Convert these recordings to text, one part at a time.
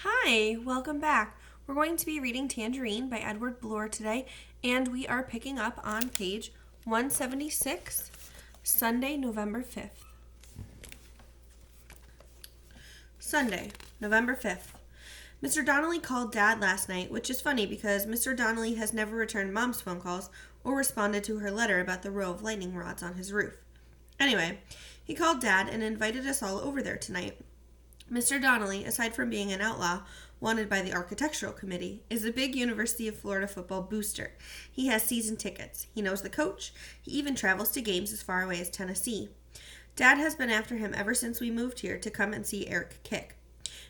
Hi, welcome back. We're going to be reading Tangerine by Edward Bloor today, and we are picking up on page 176, Sunday, November 5th. Sunday, November 5th. Mr. Donnelly called Dad last night, which is funny because Mr. Donnelly has never returned Mom's phone calls or responded to her letter about the row of lightning rods on his roof. Anyway, he called Dad and invited us all over there tonight. Mr. Donnelly, aside from being an outlaw wanted by the Architectural Committee, is a big University of Florida football booster. He has season tickets. He knows the coach. He even travels to games as far away as Tennessee. Dad has been after him ever since we moved here to come and see Eric kick.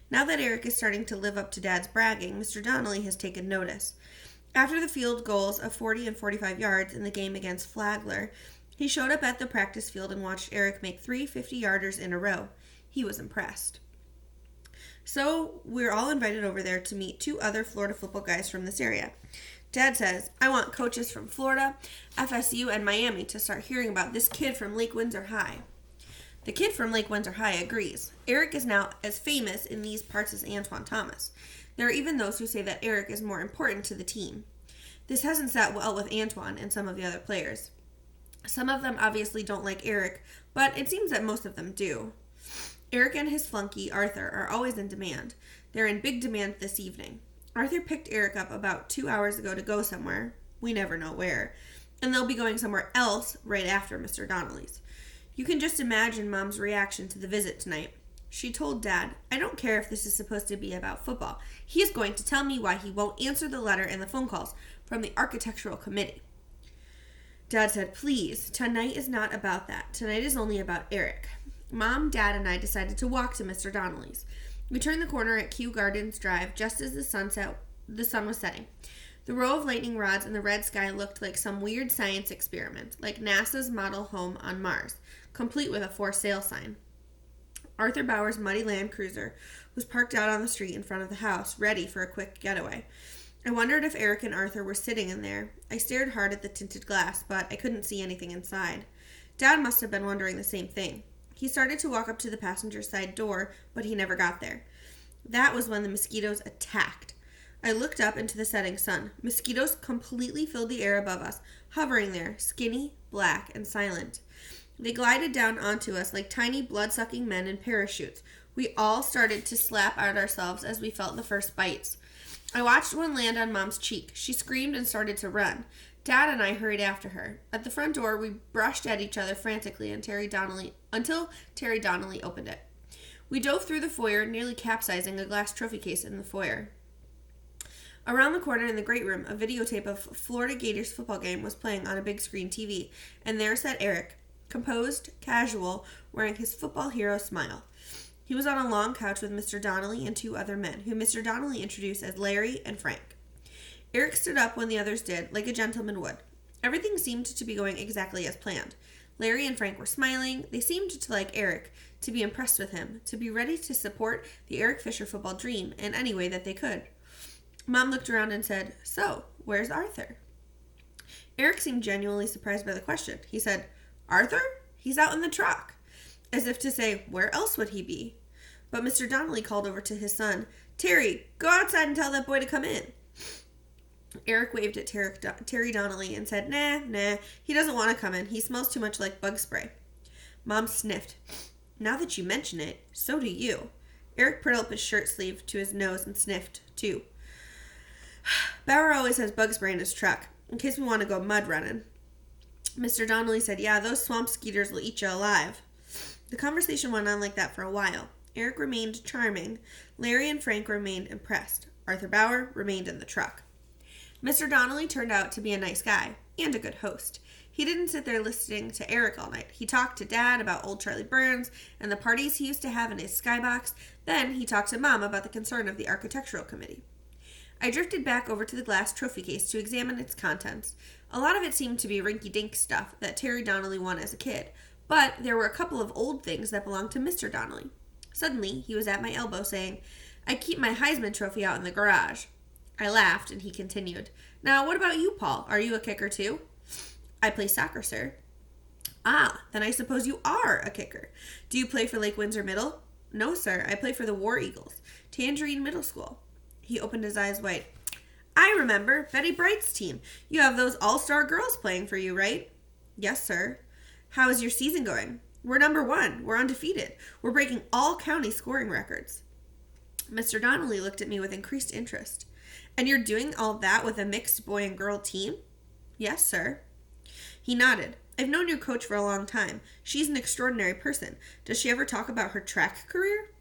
Now that Eric is starting to live up to Dad's bragging, Mr. Donnelly has taken notice. After the field goals of 40 and 45 yards in the game against Flagler, he showed up at the practice field and watched Eric make 3 50-yarders in a row. He was impressed. So we're all invited over there to meet 2 other Florida football guys from this area. Dad says, I want coaches from Florida, FSU, and Miami to start hearing about this kid from Lake Windsor High. The kid from Lake Windsor High agrees. Eric is now as famous in these parts as Antoine Thomas. There are even those who say that Eric is more important to the team. This hasn't sat well with Antoine and some of the other players. Some of them obviously don't like Eric, but it seems that most of them do. Eric and his flunky, Arthur, are always in demand. They're in big demand this evening. Arthur picked Eric up about 2 hours ago to go somewhere. We never know where. And they'll be going somewhere else right after Mr. Donnelly's. You can just imagine Mom's reaction to the visit tonight. She told Dad, I don't care if this is supposed to be about football. He is going to tell me why he won't answer the letter and the phone calls from the Architectural Committee. Dad said, please, tonight is not about that. Tonight is only about Eric. Mom, Dad, and I decided to walk to Mr. Donnelly's. We turned the corner at Kew Gardens Drive just as the sun was setting. The row of lightning rods in the red sky looked like some weird science experiment, like NASA's model home on Mars, complete with a for sale sign. Arthur Bauer's muddy Land Cruiser was parked out on the street in front of the house, ready for a quick getaway. I wondered if Eric and Arthur were sitting in there. I stared hard at the tinted glass, but I couldn't see anything inside. Dad must have been wondering the same thing. He started to walk up to the passenger side door, but he never got there. That was when the mosquitoes attacked. I looked up into the setting sun. Mosquitoes completely filled the air above us, hovering there, skinny, black, and silent. They glided down onto us like tiny blood-sucking men in parachutes. We all started to slap at ourselves as we felt the first bites. I watched one land on Mom's cheek. She screamed and started to run. Dad and I hurried after her. At the front door, we brushed at each other frantically until Terry Donnelly opened it. We dove through the foyer, nearly capsizing a glass trophy case in the foyer. Around the corner in the great room, a videotape of Florida Gators football game was playing on a big screen TV, and there sat Eric, composed, casual, wearing his football hero smile. He was on a long couch with Mr. Donnelly and 2 other men, who Mr. Donnelly introduced as Larry and Frank. Eric stood up when the others did, like a gentleman would. Everything seemed to be going exactly as planned. Larry and Frank were smiling. They seemed to like Eric, to be impressed with him, to be ready to support the Eric Fisher football dream in any way that they could. Mom looked around and said, so, where's Arthur? Eric seemed genuinely surprised by the question. He said, Arthur? He's out in the truck. As if to say, where else would he be? But Mr. Donnelly called over to his son, Terry, go outside and tell that boy to come in. Eric waved at Terry Donnelly and said, nah, he doesn't want to come in. He smells too much like bug spray. Mom sniffed. Now that you mention it, so do you. Eric put up his shirt sleeve to his nose and sniffed, too. Bauer always has bug spray in his truck, in case we want to go mud running. Mr. Donnelly said, yeah, those swamp skeeters will eat you alive. The conversation went on like that for a while. Eric remained charming. Larry and Frank remained impressed. Arthur Bauer remained in the truck. Mr. Donnelly turned out to be a nice guy and a good host. He didn't sit there listening to Eric all night. He talked to Dad about old Charlie Burns and the parties he used to have in his skybox. Then he talked to Mom about the concern of the Architectural Committee. I drifted back over to the glass trophy case to examine its contents. A lot of it seemed to be rinky-dink stuff that Terry Donnelly won as a kid, but there were a couple of old things that belonged to Mr. Donnelly. Suddenly, he was at my elbow saying, I keep my Heisman trophy out in the garage. I laughed, and he continued, Now, what about you, Paul? Are you a kicker, too? I play soccer, sir. Ah, then I suppose you are a kicker. Do you play for Lake Windsor Middle? No, sir. I play for the War Eagles. Tangerine Middle School. He opened his eyes wide. I remember. Betty Bright's team. You have those all-star girls playing for you, right? Yes, sir. How is your season going? We're number 1. We're undefeated. We're breaking all county scoring records. Mr. Donnelly looked at me with increased interest. And you're doing all that with a mixed boy and girl team? Yes, sir. He nodded. I've known your coach for a long time. She's an extraordinary person. Does she ever talk about her track career?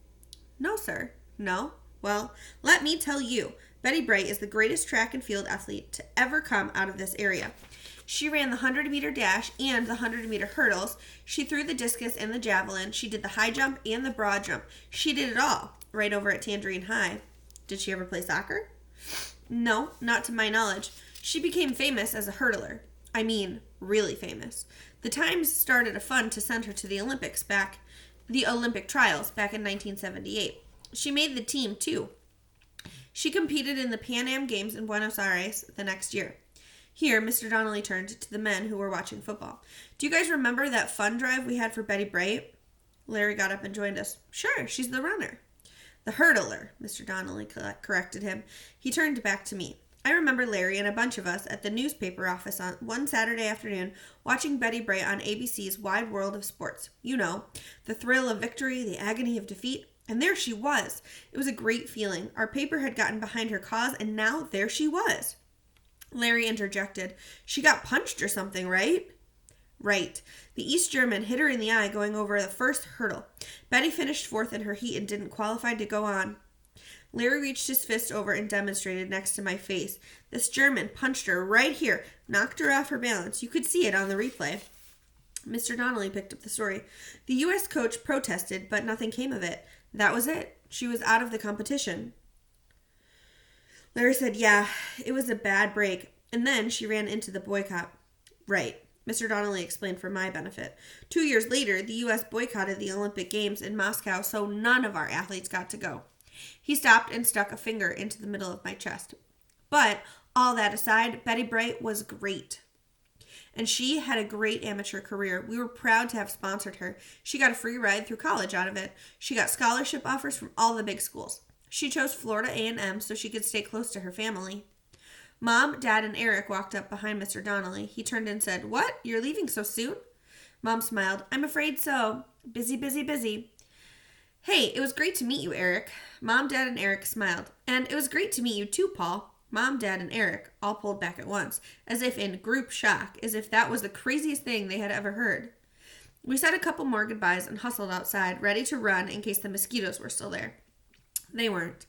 No, sir. No? Well, let me tell you. Betty Bright is the greatest track and field athlete to ever come out of this area. She ran the 100-meter dash and the 100-meter hurdles. She threw the discus and the javelin. She did the high jump and the broad jump. She did it all, right over at Tangerine High. Did she ever play soccer? No, not to my knowledge. She became famous as a hurdler. I mean, really famous. The Times started a fund to send her to the Olympic trials back in 1978. She made the team, too. She competed in the Pan Am Games in Buenos Aires the next year. Here, Mr. Donnelly turned to the men who were watching football. Do you guys remember that fund drive we had for Betty Bright? Larry got up and joined us. Sure, she's the runner. The hurdler, Mr. Donnelly corrected him. He turned back to me. I remember Larry and a bunch of us at the newspaper office on one Saturday afternoon watching Betty Bright on ABC's Wide World of Sports. You know, the thrill of victory, the agony of defeat. And there she was. It was a great feeling. Our paper had gotten behind her cause, and now there she was. Larry interjected. She got punched or something, right? Right. The East German hit her in the eye going over the first hurdle. Betty finished 4th in her heat and didn't qualify to go on. Larry reached his fist over and demonstrated next to my face. This German punched her right here, knocked her off her balance. You could see it on the replay. Mr. Donnelly picked up the story. The U.S. coach protested, but nothing came of it. That was it. She was out of the competition. Larry said, yeah, it was a bad break. And then she ran into the boycott. Right. Mr. Donnelly explained for my benefit. 2 years later, the U.S. boycotted the Olympic Games in Moscow, so none of our athletes got to go. He stopped and stuck a finger into the middle of my chest. But, all that aside, Betty Bright was great. And she had a great amateur career. We were proud to have sponsored her. She got a free ride through college out of it. She got scholarship offers from all the big schools. She chose Florida A&M so she could stay close to her family. Mom, Dad, and Eric walked up behind Mr. Donnelly. He turned and said, What? You're leaving so soon? Mom smiled. I'm afraid so. Busy, busy, busy. Hey, it was great to meet you, Eric. Mom, Dad, and Eric smiled. And it was great to meet you too, Paul. Mom, Dad, and Eric all pulled back at once, as if in group shock, as if that was the craziest thing they had ever heard. We said a couple more goodbyes and hustled outside, ready to run in case the mosquitoes were still there. They weren't.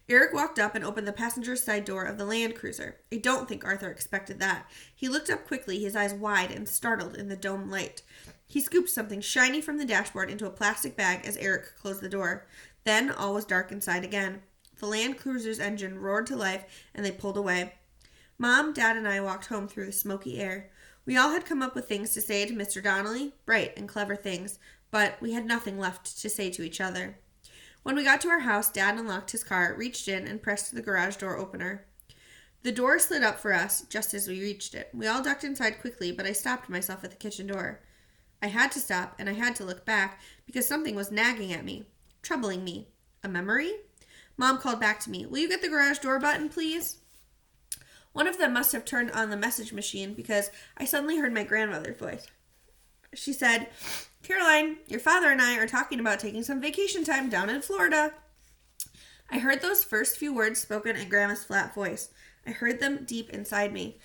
Eric walked up and opened the passenger side door of the Land Cruiser. I don't think Arthur expected that. He looked up quickly, his eyes wide and startled in the dome light. He scooped something shiny from the dashboard into a plastic bag as Eric closed the door. Then all was dark inside again. The Land Cruiser's engine roared to life, and they pulled away. Mom, Dad, and I walked home through the smoky air. We all had come up with things to say to Mr. Donnelly, bright and clever things, but we had nothing left to say to each other. When we got to our house, Dad unlocked his car, reached in, and pressed the garage door opener. The door slid up for us just as we reached it. We all ducked inside quickly, but I stopped myself at the kitchen door. I had to stop, and I had to look back, because something was nagging at me, troubling me. A memory? Mom called back to me. Will you get the garage door button, please? One of them must have turned on the message machine, because I suddenly heard my grandmother's voice. She said, Caroline, your father and I are talking about taking some vacation time down in Florida. I heard those first few words spoken in Grandma's flat voice. I heard them deep inside me.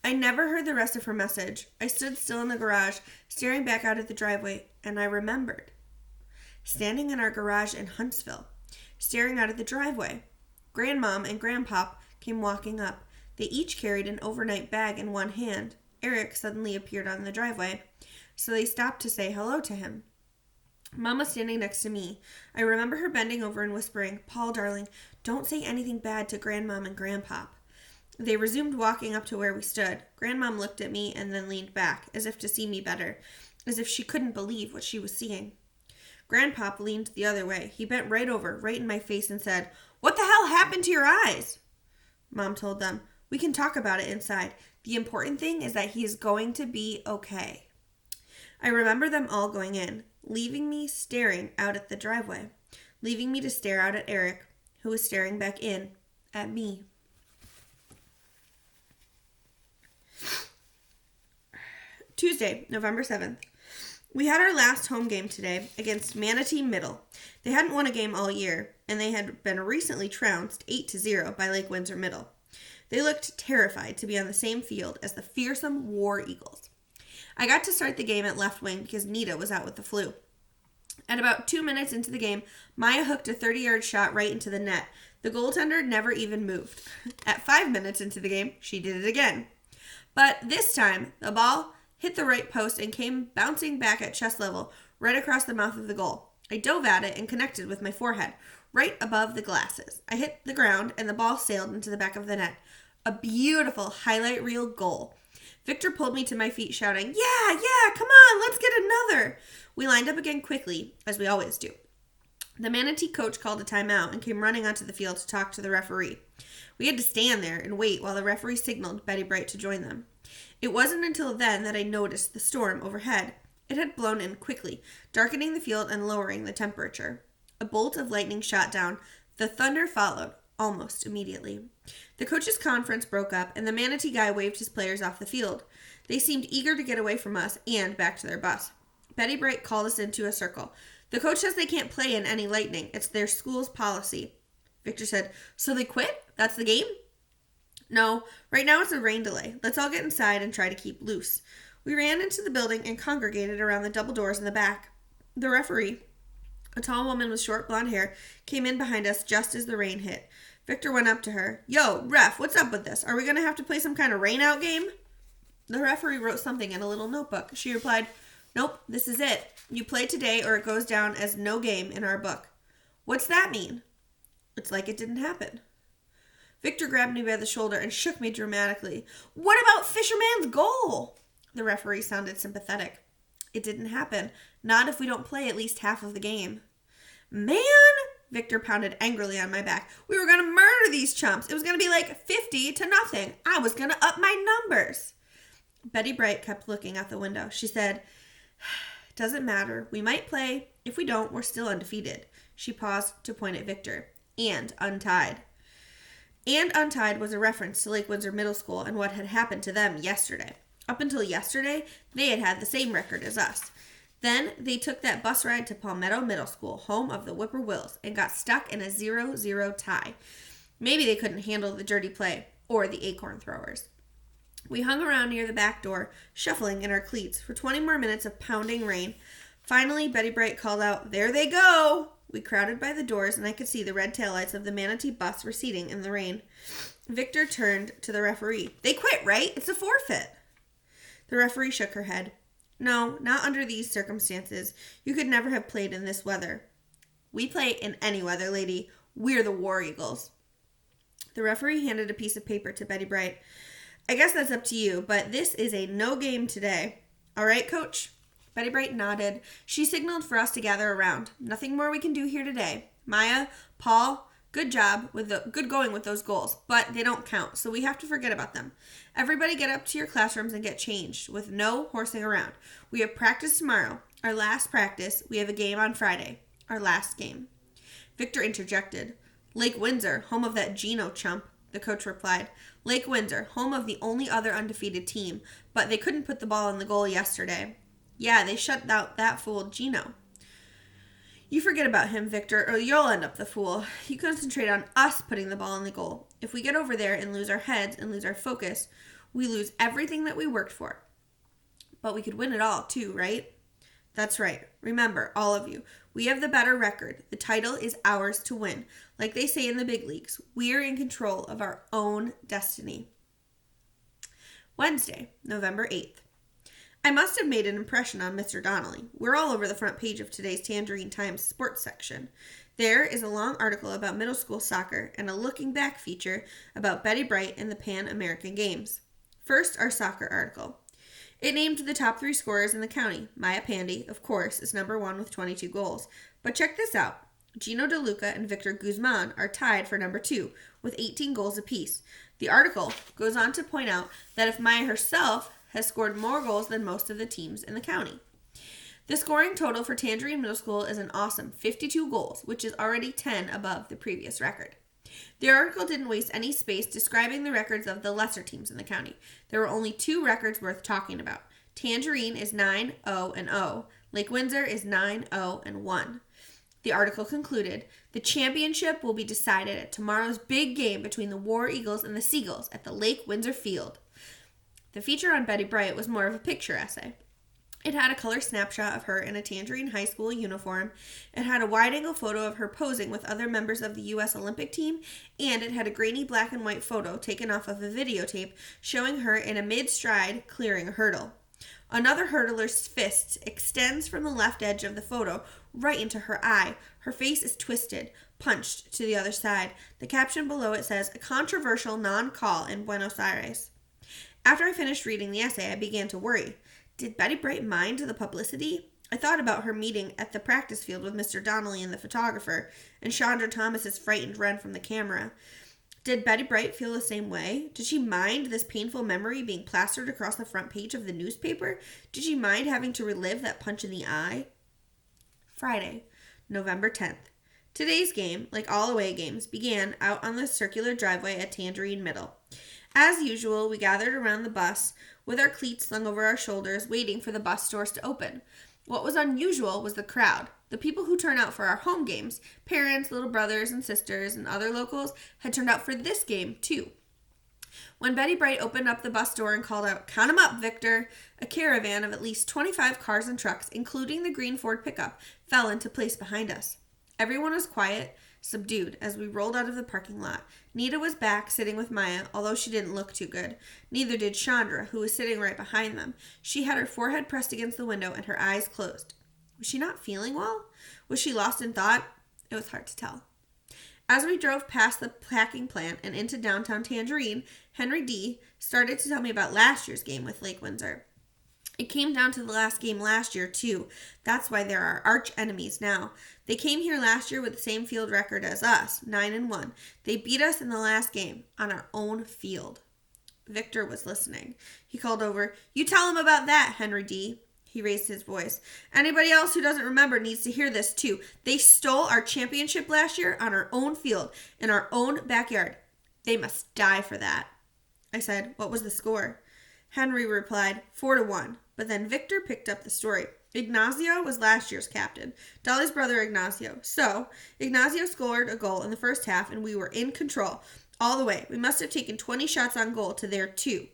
I never heard the rest of her message. I stood still in the garage, staring back out at the driveway, and I remembered. Standing in our garage in Huntsville, staring out at the driveway. Grandmom and Grandpop came walking up. They each carried an overnight bag in one hand. Eric suddenly appeared on the driveway, so they stopped to say hello to him. Mom was standing next to me. I remember her bending over and whispering, Paul, darling, don't say anything bad to Grandmom and Grandpop. They resumed walking up to where we stood. Grandmom looked at me and then leaned back, as if to see me better, as if she couldn't believe what she was seeing. Grandpop leaned the other way. He bent right over, right in my face, and said, What the hell happened to your eyes? Mom told them, We can talk about it inside. The important thing is that he is going to be okay. I remember them all going in, leaving me staring out at the driveway. leaving me to stare out at Eric, who was staring back in at me. Tuesday, November 7th. We had our last home game today against Manatee Middle. They hadn't won a game all year, and they had been recently trounced 8-0 by Lake Windsor Middle. They looked terrified to be on the same field as the fearsome War Eagles. I got to start the game at left wing because Nita was out with the flu. At about 2 minutes into the game, Maya hooked a 30-yard shot right into the net. The goaltender never even moved. At 5 minutes into the game, she did it again. But this time, the ball hit the right post and came bouncing back at chest level, right across the mouth of the goal. I dove at it and connected with my forehead, right above the glasses. I hit the ground and the ball sailed into the back of the net. A beautiful highlight reel goal. Victor pulled me to my feet shouting, Yeah, come on, let's get another. We lined up again quickly, as we always do. The Manatee coach called a timeout and came running onto the field to talk to the referee. We had to stand there and wait while the referee signaled Betty Bright to join them. It wasn't until then that I noticed the storm overhead. It had blown in quickly, darkening the field and lowering the temperature. A bolt of lightning shot down. The thunder followed, almost immediately. The coaches' conference broke up, and the Manatee guy waved his players off the field. They seemed eager to get away from us and back to their bus. Betty Bright called us into a circle. The coach says they can't play in any lightning. It's their school's policy. Victor said, So they quit? That's the game? No, right now it's a rain delay. Let's all get inside and try to keep loose. We ran into the building and congregated around the double doors in the back. The referee, a tall woman with short blonde hair, came in behind us just as the rain hit. Victor went up to her. Yo, ref, what's up with this? Are we going to have to play some kind of rain-out game? The referee wrote something in a little notebook. She replied, Nope, this is it. You play today or it goes down as no game in our book. What's that mean? It's like it didn't happen. Victor grabbed me by the shoulder and shook me dramatically. What about Fisherman's goal? The referee sounded sympathetic. It didn't happen. Not if we don't play at least half of the game. Man! Victor pounded angrily on my back. We were going to murder these chumps. It was going to be like 50-0. I was going to up my numbers. Betty Bright kept looking out the window. She said, Doesn't matter. We might play. If we don't, we're still undefeated. She paused to point at Victor. And untied. And untied was a reference to Lake Windsor Middle School and what had happened to them yesterday. Up until yesterday, they had had the same record as us. Then they took that bus ride to Palmetto Middle School, home of the Whippoorwills, and got stuck in a 0-0 tie. Maybe they couldn't handle the dirty play or the acorn throwers. We hung around near the back door, shuffling in our cleats for 20 more minutes of pounding rain. Finally, Betty Bright called out, There they go! We crowded by the doors, and I could see the red taillights of the Manatee bus receding in the rain. Victor turned to the referee. They quit, right? It's a forfeit. The referee shook her head. No, not under these circumstances. You could never have played in this weather. We play in any weather, lady. We're the War Eagles. The referee handed a piece of paper to Betty Bright. I guess that's up to you, but this is a no game today. All right, Coach? Betty Bright nodded. She signaled for us to gather around. Nothing more we can do here today. Maya, Paul, good job good going with those goals, but they don't count, so we have to forget about them. Everybody get up to your classrooms and get changed, with no horsing around. We have practice tomorrow. Our last practice. We have a game on Friday. Our last game. Victor interjected. Lake Windsor, home of that Gino chump, the coach replied. Lake Windsor, home of the only other undefeated team, but they couldn't put the ball in the goal yesterday. Yeah, they shut out that fool Gino. You forget about him, Victor, or you'll end up the fool. You concentrate on us putting the ball in the goal. If we get over there and lose our heads and lose our focus, we lose everything that we worked for. But we could win it all, too, right? That's right. Remember, all of you, we have the better record. The title is ours to win. Like they say in the big leagues, we're in control of our own destiny. Wednesday, November 8th. I must have made an impression on Mr. Donnelly. We're all over the front page of today's Tangerine Times sports section. There is a long article about middle school soccer and a looking back feature about Betty Bright and the Pan American Games. First, our soccer article. It named the top 3 scorers in the county. Maya Pandy, of course, is number 1 with 22 goals. But check this out. Gino DeLuca and Victor Guzman are tied for number 2 with 18 goals apiece. The article goes on to point out that if Maya herself has scored more goals than most of the teams in the county. The scoring total for Tangerine Middle School is an awesome 52 goals, which is already 10 above the previous record. The article didn't waste any space describing the records of the lesser teams in the county. There were only 2 records worth talking about. Tangerine is 9-0-0. Lake Windsor is 9-0-1. The article concluded, the championship will be decided at tomorrow's big game between the War Eagles and the Seagulls at the Lake Windsor Field. The feature on Betty Bright was more of a picture essay. It had a color snapshot of her in a Tangerine High School uniform. It had a wide-angle photo of her posing with other members of the U.S. Olympic team, and it had a grainy black and white photo taken off of a videotape showing her in a mid-stride clearing a hurdle. Another hurdler's fist extends from the left edge of the photo right into her eye. Her face is twisted, punched to the other side. The caption below it says, "A controversial non-call in Buenos Aires." After I finished reading the essay, I began to worry. Did Betty Bright mind the publicity? I thought about her meeting at the practice field with Mr. Donnelly and the photographer, and Chandra Thomas's frightened run from the camera. Did Betty Bright feel the same way? Did she mind this painful memory being plastered across the front page of the newspaper? Did she mind having to relive that punch in the eye? Friday, November 10th. Today's game, like all away games, began out on the circular driveway at Tangerine Middle. As usual, we gathered around the bus with our cleats slung over our shoulders, waiting for the bus doors to open. What was unusual was the crowd. The people who turn out for our home games, parents, little brothers and sisters, and other locals, had turned out for this game, too. When Betty Bright opened up the bus door and called out, "Count 'em up, Victor," a caravan of at least 25 cars and trucks, including the green Ford pickup, fell into place behind us. Everyone was quiet, subdued, as we rolled out of the parking lot. Nita was back, sitting with Maya, although she didn't look too good. Neither did Chandra, who was sitting right behind them. She had her forehead pressed against the window and her eyes closed. Was she not feeling well? Was she lost in thought? It was hard to tell. As we drove past the packing plant and into downtown Tangerine, Henry D. started to tell me about last year's game with Lake Windsor. It came down to the last game last year, too. That's why they're our arch enemies now. They came here last year with the same field record as us, 9-1. They beat us in the last game, on our own field. Victor was listening. He called over, "You tell him about that, Henry D." He raised his voice. "Anybody else who doesn't remember needs to hear this, too. They stole our championship last year on our own field, in our own backyard. They must die for that." I said, "What was the score?" Henry replied, 4-1. But then Victor picked up the story. Ignacio was last year's captain, Dolly's brother Ignacio. So, Ignacio scored a goal in the first half, and we were in control all the way. We must have taken 20 shots on goal to their 2.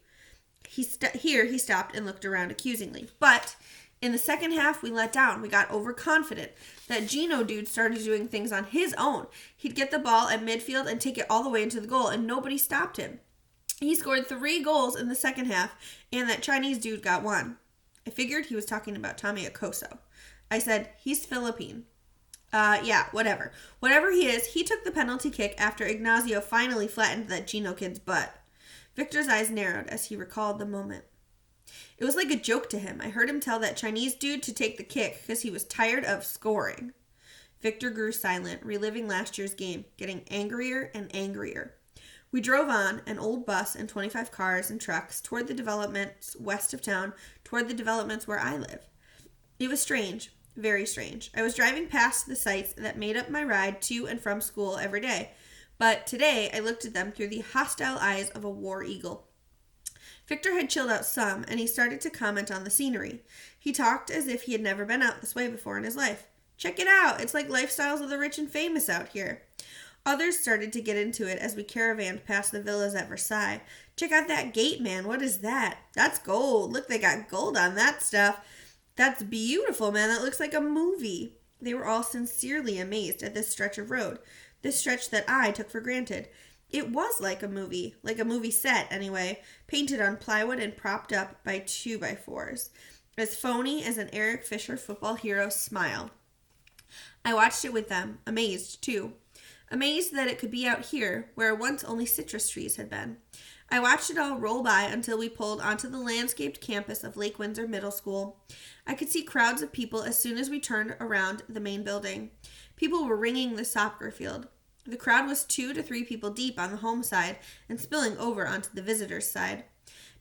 He stopped and looked around accusingly. But in the second half, we let down. We got overconfident. That Gino dude started doing things on his own. He'd get the ball at midfield and take it all the way into the goal, and nobody stopped him. He scored 3 goals in the second half, and that Chinese dude got 1. I figured he was talking about Tommy Acoso. I said, "He's Philippine." Yeah, whatever. Whatever he is, he took the penalty kick after Ignacio finally flattened that Gino kid's butt. Victor's eyes narrowed as he recalled the moment. It was like a joke to him. I heard him tell that Chinese dude to take the kick because he was tired of scoring. Victor grew silent, reliving last year's game, getting angrier and angrier. We drove on, an old bus and 25 cars and trucks, toward the developments west of town, toward the developments where I live. It was strange, very strange. I was driving past the sites that made up my ride to and from school every day, but today I looked at them through the hostile eyes of a war eagle. Victor had chilled out some, and he started to comment on the scenery. He talked as if he had never been out this way before in his life. "Check it out, it's like lifestyles of the rich and famous out here." Others started to get into it as we caravanned past the villas at Versailles. "Check out that gate, man. What is that? That's gold. Look, they got gold on that stuff. That's beautiful, man. That looks like a movie." They were all sincerely amazed at this stretch of road, this stretch that I took for granted. It was like a movie set anyway, painted on plywood and propped up by 2x4s, as phony as an Eric Fisher football hero's smile. I watched it with them, amazed too. Amazed that it could be out here, where once only citrus trees had been. I watched it all roll by until we pulled onto the landscaped campus of Lake Windsor Middle School. I could see crowds of people as soon as we turned around the main building. People were ringing the soccer field. The crowd was 2 to 3 people deep on the home side and spilling over onto the visitors' side.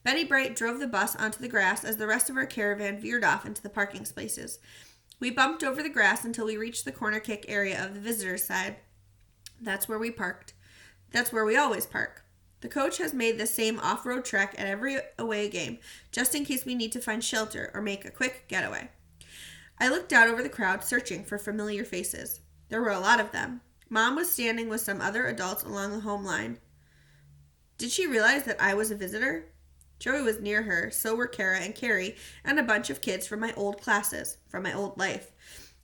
Betty Bright drove the bus onto the grass as the rest of our caravan veered off into the parking spaces. We bumped over the grass until we reached the corner kick area of the visitors' side. That's where we parked. That's where we always park. The coach has made the same off-road trek at every away game, just in case we need to find shelter or make a quick getaway. I looked out over the crowd, searching for familiar faces. There were a lot of them. Mom was standing with some other adults along the home line. Did she realize that I was a visitor? Joey was near her, so were Kara and Carrie, and a bunch of kids from my old classes, from my old life.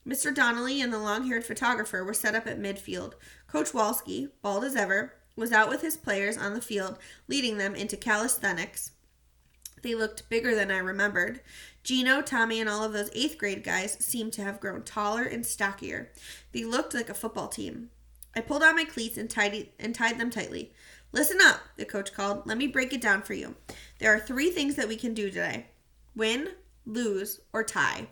Mr. Donnelly and the long-haired photographer were set up at midfield. Coach Walski, bald as ever, was out with his players on the field, leading them into calisthenics. They looked bigger than I remembered. Gino, Tommy, and all of those 8th grade guys seemed to have grown taller and stockier. They looked like a football team. I pulled on my cleats and tied them tightly. Listen up, the coach called. Let me break it down for you. There are 3 things that we can do today. Win, lose, or tie.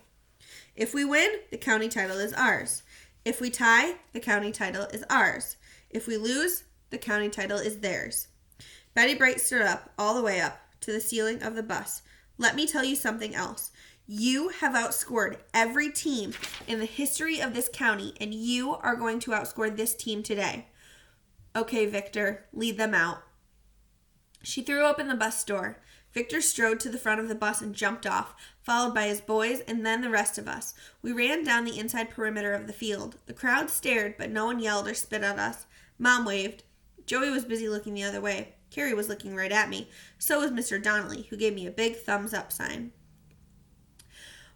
If we win, the county title is ours. If we tie, the county title is ours. If we lose, the county title is theirs. Betty Bright stood up, all the way up, to the ceiling of the bus. Let me tell you something else. You have outscored every team in the history of this county, and you are going to outscore this team today. Okay, Victor, lead them out. She threw open the bus door. Victor strode to the front of the bus and jumped off, followed by his boys and then the rest of us. We ran down the inside perimeter of the field. The crowd stared, but no one yelled or spit at us. Mom waved. Joey was busy looking the other way. Carrie was looking right at me. So was Mr. Donnelly, who gave me a big thumbs-up sign.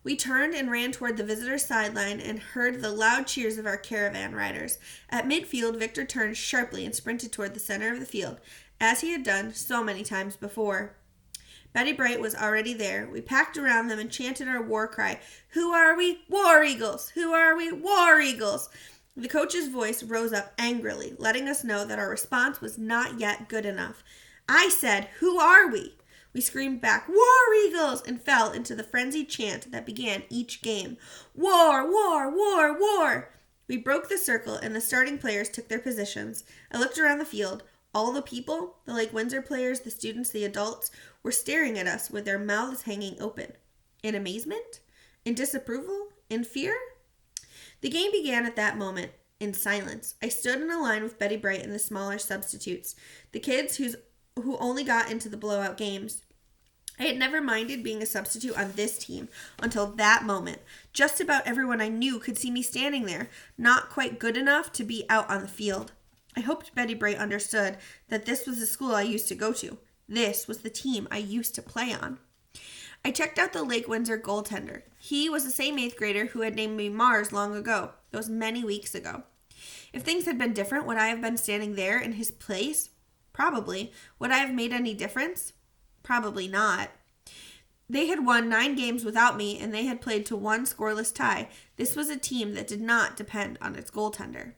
We turned and ran toward the visitors' sideline and heard the loud cheers of our caravan riders. At midfield, Victor turned sharply and sprinted toward the center of the field, as he had done so many times before. Betty Bright was already there. We packed around them and chanted our war cry, "Who are we? War Eagles! Who are we? War Eagles!" The coach's voice rose up angrily, letting us know that our response was not yet good enough. I said, "Who are we?" We screamed back, "War Eagles!" and fell into the frenzied chant that began each game. War, war, war, war! We broke the circle and the starting players took their positions. I looked around the field. All the people, the Lake Windsor players, the students, the adults, were staring at us with their mouths hanging open. In amazement? In disapproval? In fear? The game began at that moment, in silence. I stood in a line with Betty Bright and the smaller substitutes, the kids who only got into the blowout games. I had never minded being a substitute on this team until that moment. Just about everyone I knew could see me standing there, not quite good enough to be out on the field. I hoped Betty Bright understood that this was the school I used to go to. This was the team I used to play on. I checked out the Lake Windsor goaltender. He was the same 8th grader who had named me Mars long ago. That was many weeks ago. If things had been different, would I have been standing there in his place? Probably. Would I have made any difference? Probably not. They had won 9 games without me, and they had played to 1 scoreless tie. This was a team that did not depend on its goaltender.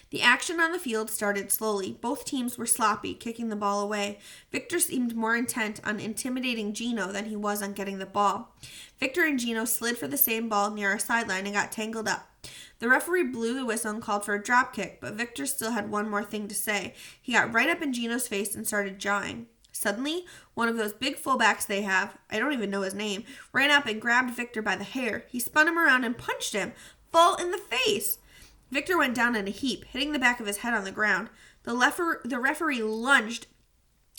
The action on the field started slowly. Both teams were sloppy, kicking the ball away. Victor seemed more intent on intimidating Gino than he was on getting the ball. Victor and Gino slid for the same ball near our sideline and got tangled up. The referee blew the whistle and called for a drop kick, but Victor still had one more thing to say. He got right up in Gino's face and started jawing. Suddenly, one of those big fullbacks they have, I don't even know his name, ran up and grabbed Victor by the hair. He spun him around and punched him, full in the face. Victor went down in a heap, hitting the back of his head on the ground. The referee lunged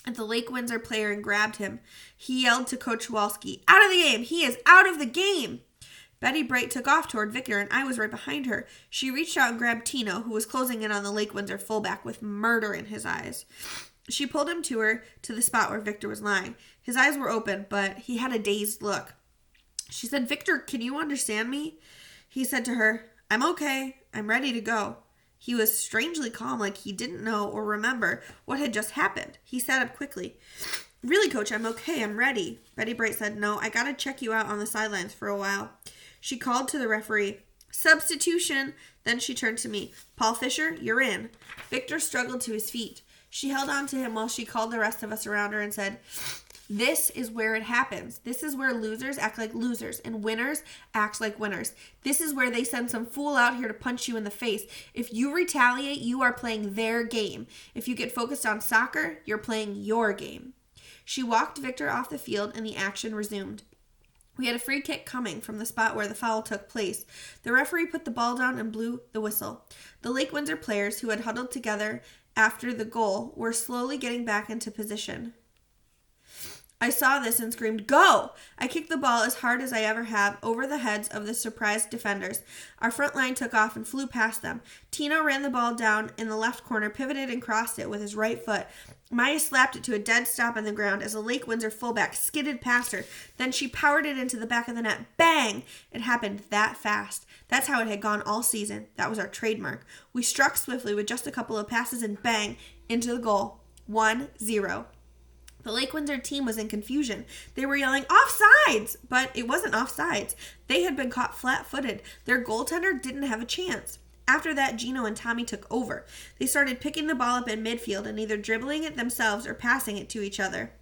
at the Lake Windsor player and grabbed him. He yelled to Coach Walski, "Out of the game! He is out of the game!" Betty Bright took off toward Victor, and I was right behind her. She reached out and grabbed Tino, who was closing in on the Lake Windsor fullback with murder in his eyes. She pulled him to her to the spot where Victor was lying. His eyes were open, but he had a dazed look. She said, "Victor, can you understand me?" He said to her, "I'm okay. I'm ready to go." He was strangely calm, like he didn't know or remember what had just happened. He sat up quickly. "Really, Coach, I'm okay. I'm ready." Betty Bright said, "No, I gotta check you out on the sidelines for a while." She called to the referee, "Substitution." Then she turned to me. "Paul Fisher, you're in." Victor struggled to his feet. She held on to him while she called the rest of us around her and said, "This is where it happens. This is where losers act like losers and winners act like winners. This is where they send some fool out here to punch you in the face. If you retaliate, you are playing their game. If you get focused on soccer, you're playing your game." She walked Victor off the field and the action resumed. We had a free kick coming from the spot where the foul took place. The referee put the ball down and blew the whistle. The Lake Windsor players, who had huddled together after the goal, were slowly getting back into position. I saw this and screamed, "Go!" I kicked the ball as hard as I ever have over the heads of the surprised defenders. Our front line took off and flew past them. Tino ran the ball down in the left corner, pivoted and crossed it with his right foot. Maya slapped it to a dead stop on the ground as a Lake Windsor fullback skidded past her. Then she powered it into the back of the net. Bang! It happened that fast. That's how it had gone all season. That was our trademark. We struck swiftly with just a couple of passes and bang! Into the goal. 1-0. The Lake Windsor team was in confusion. They were yelling, "Offsides!" But it wasn't offsides. They had been caught flat-footed. Their goaltender didn't have a chance. After that, Gino and Tommy took over. They started picking the ball up in midfield and either dribbling it themselves or passing it to each other.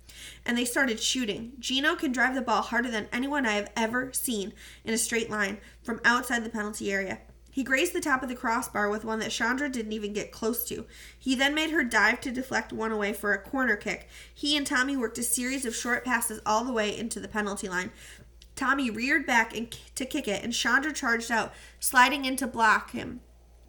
And they started shooting. Gino can drive the ball harder than anyone I have ever seen in a straight line from outside the penalty area. He grazed the top of the crossbar with one that Chandra didn't even get close to. He then made her dive to deflect one away for a corner kick. He and Tommy worked a series of short passes all the way into the penalty line. Tommy reared back to kick it, and Chandra charged out, sliding in to block him.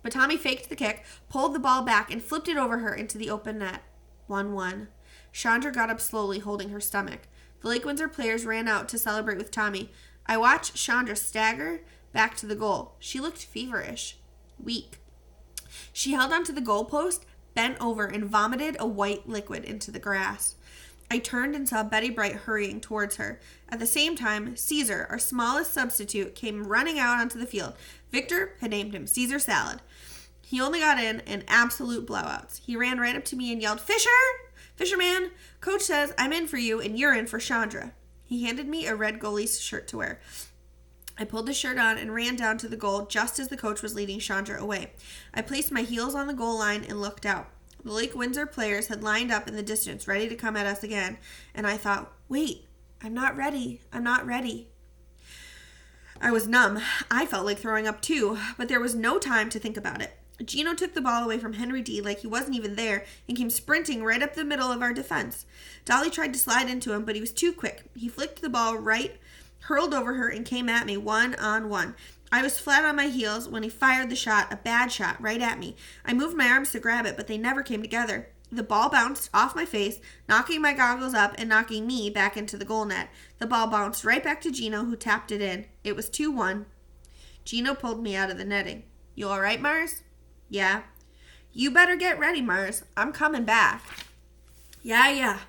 But Tommy faked the kick, pulled the ball back, and flipped it over her into the open net. 1-1. Chandra got up slowly, holding her stomach. The Lake Windsor players ran out to celebrate with Tommy. I watched Chandra stagger back to the goal. She looked feverish, weak. She held onto the goalpost, bent over, and vomited a white liquid into the grass. I turned and saw Betty Bright hurrying towards her. At the same time, Caesar, our smallest substitute, came running out onto the field. Victor had named him Caesar Salad. He only got in absolute blowouts. He ran right up to me and yelled, "Fisher! Fisherman! Coach says I'm in for you and you're in for Chandra." He handed me a red goalie's shirt to wear. I pulled the shirt on and ran down to the goal just as the coach was leading Chandra away. I placed my heels on the goal line and looked out. The Lake Windsor players had lined up in the distance, ready to come at us again, and I thought, wait, I'm not ready. I was numb. I felt like throwing up too, but there was no time to think about it. Gino took the ball away from Henry D like he wasn't even there and came sprinting right up the middle of our defense. Dolly tried to slide into him, but he was too quick. He flicked the ball right, hurled over her, and came at me 1-on-1. I was flat on my heels when he fired the shot, a bad shot, right at me. I moved my arms to grab it, but they never came together. The ball bounced off my face, knocking my goggles up and knocking me back into the goal net. The ball bounced right back to Gino, who tapped it in. It was 2-1. Gino pulled me out of the netting. "You all right, Mars?" "Yeah." "You better get ready, Mars. I'm coming back." Yeah.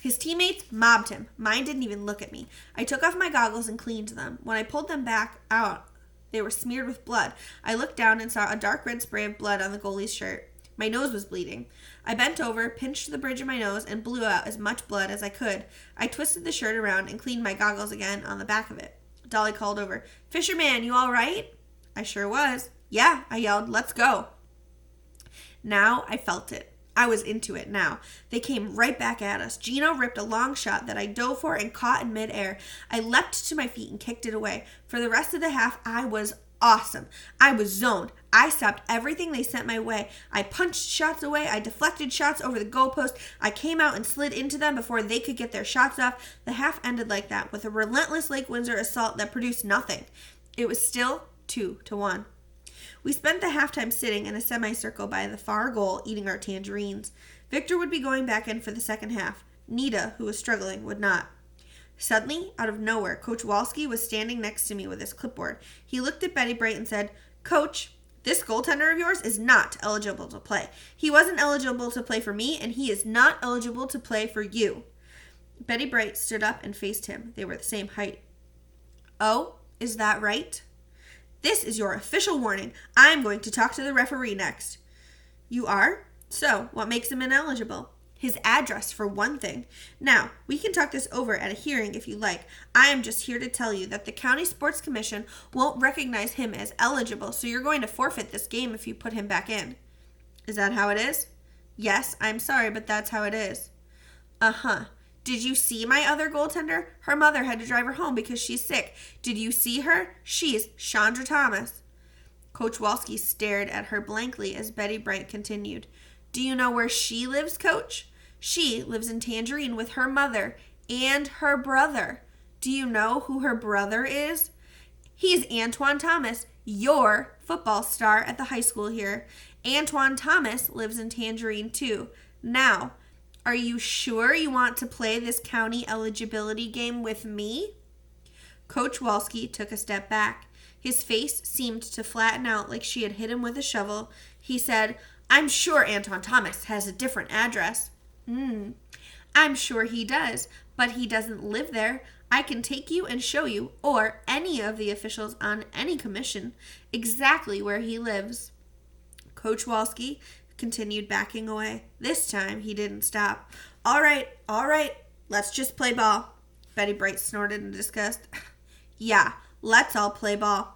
His teammates mobbed him. Mine didn't even look at me. I took off my goggles and cleaned them. When I pulled them back out, they were smeared with blood. I looked down and saw a dark red spray of blood on the goalie's shirt. My nose was bleeding. I bent over, pinched the bridge of my nose, and blew out as much blood as I could. I twisted the shirt around and cleaned my goggles again on the back of it. Dolly called over, "Fisherman, you all right?" I sure was. "Yeah," I yelled. "Let's go." Now I felt it. I was into it now. They came right back at us. Gino ripped a long shot that I dove for and caught in midair. I leapt to my feet and kicked it away. For the rest of the half, I was awesome. I was zoned. I stopped everything they sent my way. I punched shots away. I deflected shots over the goalpost. I came out and slid into them before they could get their shots off. The half ended like that, with a relentless Lake Windsor assault that produced nothing. It was still 2-1. We spent the halftime sitting in a semicircle by the far goal, eating our tangerines. Victor would be going back in for the second half. Nita, who was struggling, would not. Suddenly, out of nowhere, Coach Walski was standing next to me with his clipboard. He looked at Betty Bright and said, "Coach, this goaltender of yours is not eligible to play. He wasn't eligible to play for me, and he is not eligible to play for you." Betty Bright stood up and faced him. They were the same height. "Oh, is that right? This is your official warning. I'm going to talk to the referee next." "You are? So, what makes him ineligible?" "His address, for one thing. Now, we can talk this over at a hearing if you like. I am just here to tell you that the County Sports Commission won't recognize him as eligible, so you're going to forfeit this game if you put him back in." "Is that how it is?" "Yes, I'm sorry, but that's how it is." "Uh-huh. Did you see my other goaltender? Her mother had to drive her home because she's sick. Did you see her? She's Chandra Thomas." Coach Walski stared at her blankly as Betty Bright continued. "Do you know where she lives, Coach?" She lives in Tangerine with her mother and her brother. Do you know who her brother is? He's Antoine Thomas, your football star at the high school here. Antoine Thomas lives in Tangerine too. Now, are you sure you want to play this county eligibility game with me? Coach Walski took a step back. His face seemed to flatten out like she had hit him with a shovel. He said, I'm sure Antoine Thomas has a different address. I'm sure he does, but he doesn't live there. I can take you and show you, or any of the officials on any commission, exactly where he lives. Coach Walski continued backing away. This time he didn't stop. All right, let's just play ball. Betty Bright snorted in disgust. Yeah, let's all play ball.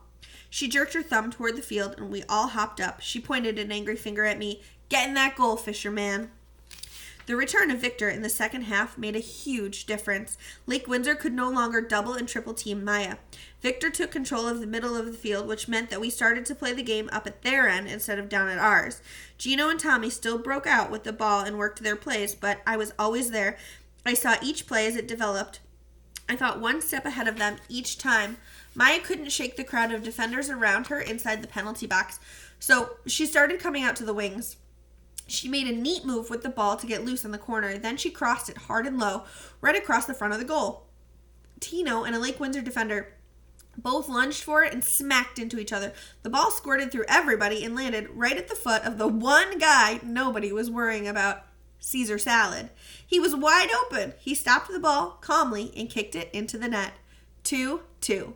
She jerked her thumb toward the field, and we all hopped up. She pointed an angry finger at me. Get in that goal, fisherman. The return of Victor in the second half made a huge difference. Lake Windsor could no longer double and triple team Maya. Victor took control of the middle of the field, which meant that we started to play the game up at their end instead of down at ours. Gino and Tommy still broke out with the ball and worked their plays, but I was always there. I saw each play as it developed. I thought one step ahead of them each time. Maya couldn't shake the crowd of defenders around her inside the penalty box, so she started coming out to the wings. She made a neat move with the ball to get loose on the corner. Then she crossed it hard and low, right across the front of the goal. Tino and a Lake Windsor defender both lunged for it and smacked into each other. The ball squirted through everybody and landed right at the foot of the one guy nobody was worrying about, Caesar Salad. He was wide open. He stopped the ball calmly and kicked it into the net. 2-2.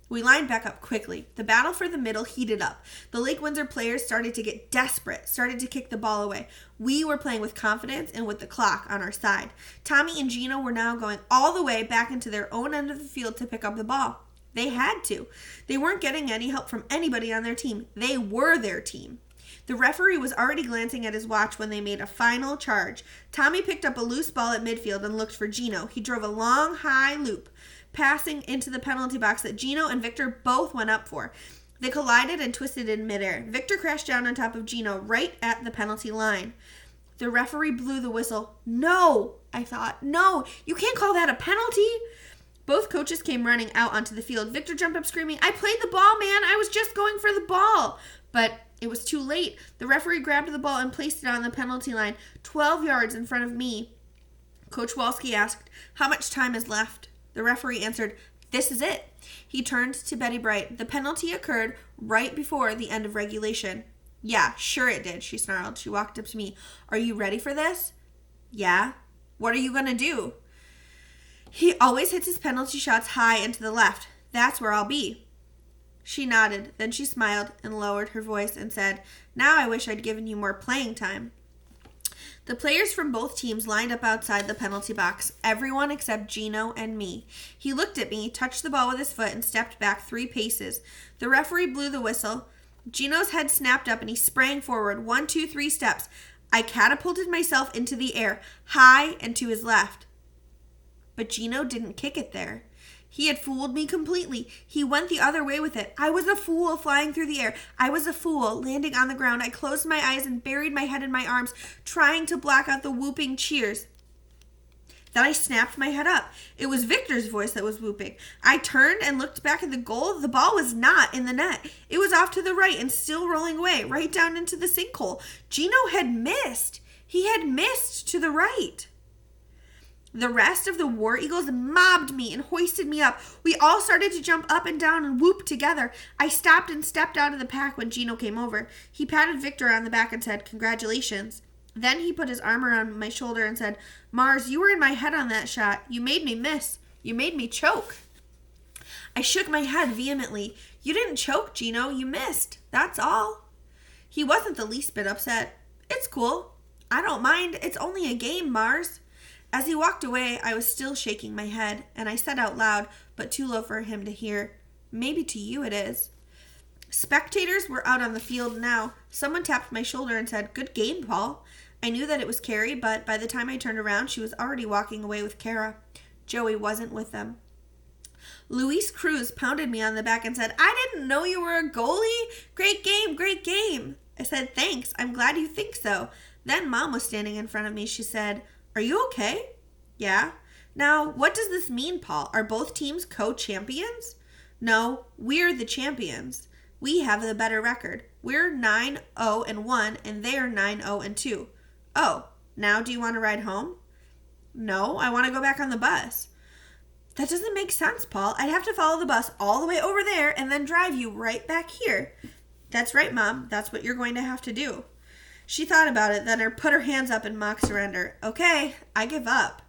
We lined back up quickly. The battle for the middle heated up. The Lake Windsor players started to get desperate, started to kick the ball away. We were playing with confidence and with the clock on our side. Tommy and Gino were now going all the way back into their own end of the field to pick up the ball. They had to. They weren't getting any help from anybody on their team. They were their team. The referee was already glancing at his watch when they made a final charge. Tommy picked up a loose ball at midfield and looked for Gino. He drove a long, high loop, passing into the penalty box that Gino and Victor both went up for. They collided and twisted in midair. Victor crashed down on top of Gino right at the penalty line. The referee blew the whistle. No, I thought. No, you can't call that a penalty. Both coaches came running out onto the field. Victor jumped up screaming, I played the ball, man. I was just going for the ball. But it was too late. The referee grabbed the ball and placed it on the penalty line, 12 yards in front of me. Coach Walski asked, how much time is left? The referee answered, this is it. He turned to Betty Bright. The penalty occurred right before the end of regulation. Yeah, sure it did, she snarled. She walked up to me. Are you ready for this? Yeah. What are you going to do? He always hits his penalty shots high and to the left. That's where I'll be. She nodded. Then she smiled and lowered her voice and said, now I wish I'd given you more playing time. The players from both teams lined up outside the penalty box, everyone except Gino and me. He looked at me, touched the ball with his foot, and stepped back 3 paces. The referee blew the whistle. Gino's head snapped up and he sprang forward 1, 2, 3 steps. I catapulted myself into the air, high and to his left. But Gino didn't kick it there. He had fooled me completely. He went the other way with it. I was a fool flying through the air. I was a fool landing on the ground. I closed my eyes and buried my head in my arms, trying to block out the whooping cheers. Then I snapped my head up. It was Victor's voice that was whooping. I turned and looked back at the goal. The ball was not in the net. It was off to the right and still rolling away, right down into the sinkhole. Gino had missed. He had missed to the right. The rest of the War Eagles mobbed me and hoisted me up. We all started to jump up and down and whoop together. I stopped and stepped out of the pack when Gino came over. He patted Victor on the back and said, congratulations. Then he put his arm around my shoulder and said, Mars, you were in my head on that shot. You made me miss. You made me choke. I shook my head vehemently. You didn't choke, Gino. You missed. That's all. He wasn't the least bit upset. It's cool. I don't mind. It's only a game, Mars. As he walked away, I was still shaking my head, and I said out loud, but too low for him to hear, maybe to you it is. Spectators were out on the field now. Someone tapped my shoulder and said, good game, Paul. I knew that it was Carrie, but by the time I turned around, she was already walking away with Kara. Joey wasn't with them. Luis Cruz pounded me on the back and said, I didn't know you were a goalie. Great game, great game. I said, thanks. I'm glad you think so. Then Mom was standing in front of me. She said, Are you okay? Yeah. Now, what does this mean, Paul? Are both teams co-champions? No, we're the champions. We have the better record. We're 9-0-1 and they are 9-0-2. Oh, now do you want to ride home? No, I want to go back on the bus. That doesn't make sense, Paul. I'd have to follow the bus all the way over there and then drive you right back here. That's right, Mom. That's what you're going to have to do. She thought about it, then put her hands up in mock surrender. Okay, I give up.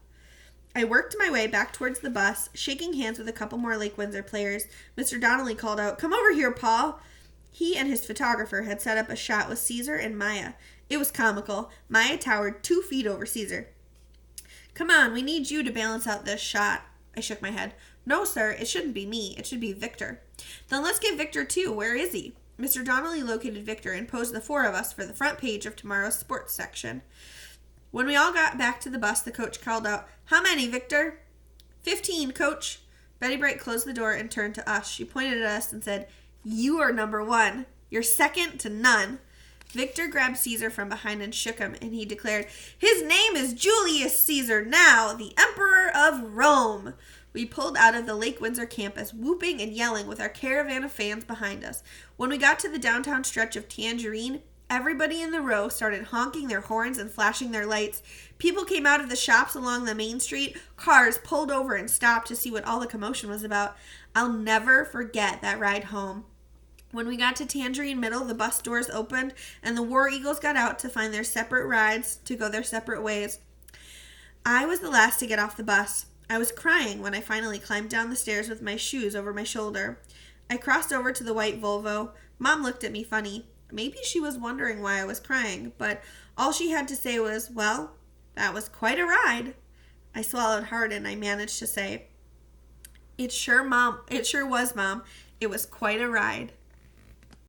I worked my way back towards the bus, shaking hands with a couple more Lake Windsor players. Mr. Donnelly called out, "Come over here, Paul." He and his photographer had set up a shot with Caesar and Maya. It was comical. Maya towered 2 feet over Caesar. "Come on, we need you to balance out this shot." I shook my head. "No, sir, it shouldn't be me. It should be Victor." "Then let's get Victor too. Where is he?" Mr. Donnelly located Victor and posed the 4 of us for the front page of tomorrow's sports section. When we all got back to the bus, the coach called out, "How many, Victor?" 15, Coach. Betty Bright closed the door and turned to us. She pointed at us and said, "You are number 1. You're second to none." Victor grabbed Caesar from behind and shook him, and he declared, "His name is Julius Caesar now, the Emperor of Rome." We pulled out of the Lake Windsor campus, whooping and yelling with our caravan of fans behind us. When we got to the downtown stretch of Tangerine, everybody in the row started honking their horns and flashing their lights. People came out of the shops along the main street. Cars pulled over and stopped to see what all the commotion was about. I'll never forget that ride home. When we got to Tangerine Middle, the bus doors opened and the War Eagles got out to find their separate rides to go their separate ways. I was the last to get off the bus. I was crying when I finally climbed down the stairs with my shoes over my shoulder. I crossed over to the white Volvo. Mom looked at me funny. Maybe she was wondering why I was crying, but all she had to say was, "Well, that was quite a ride." I swallowed hard and I managed to say, "It sure was, Mom. It was quite a ride."